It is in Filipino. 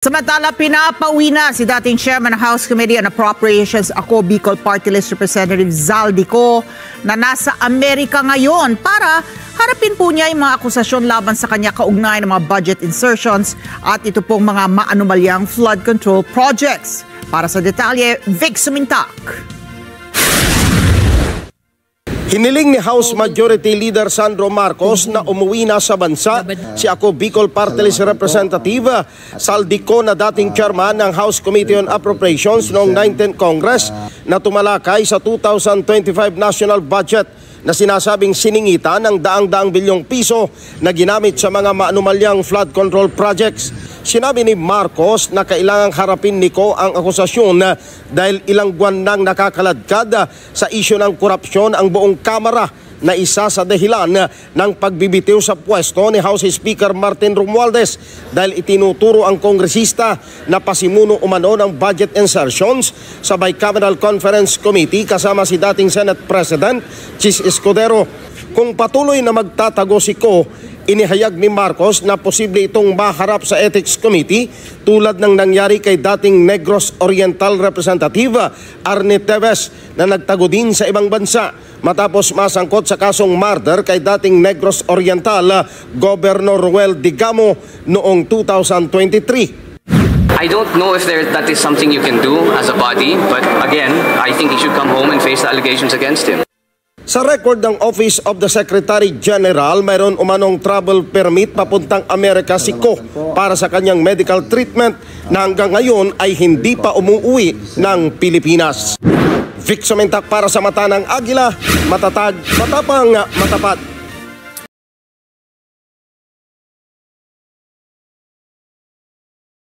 Samantala, pinapauwi na si dating Chairman ng House Committee on Appropriations, Ako Bicol Party List Representative Zaldico, na nasa Amerika ngayon para harapin po niya yung mga akusasyon laban sa kanya kaugnay ng mga budget insertions at ito pong mga maanumalyang flood control projects. Para sa detalye, Vic Sumintak. Hiniling ni House Majority Leader Sandro Marcos na umuwi na sa bansa si Ako Bicol Party List Representative Zaldico na dating chairman ng House Committee on Appropriations noong 19th Congress na tumalakay sa 2025 national budget na sinasabing siningita ng daang-daang bilyong piso na ginamit sa mga maanumalyang flood control projects. Sinabi ni Marcos na kailangang harapin niko ang akusasyon dahil ilang buwan nang nakakaladkad sa isyu ng korupsyon ang buong Kamara na isa sa dahilan ng pagbibitiw sa pwesto ni House Speaker Martin Romualdez dahil itinuturo ang kongresista na pasimuno umano ng budget insertions sa Bicameral Conference Committee kasama si dating Senate President Chis Escudero. Kung patuloy na magtatago si Ko, inihayag ni Marcos na posible itong maharap sa Ethics Committee tulad ng nangyari kay dating Negros Oriental Representative Arnie Teves na nagtago din sa ibang bansa matapos masangkot sa kasong murder kay dating Negros Oriental Governor Ruel Digamo noong 2023. I don't know if that is something you can do as a body, but again, I think he should come home and face the allegations against him. Sa record ng Office of the Secretary General, mayroon umanong travel permit papuntang Amerika si Ko para sa kanyang medical treatment na hanggang ngayon ay hindi pa umuwi ng Pilipinas. Vic Sumintak para sa Mata ng Agila, matatag, matapang, matapat.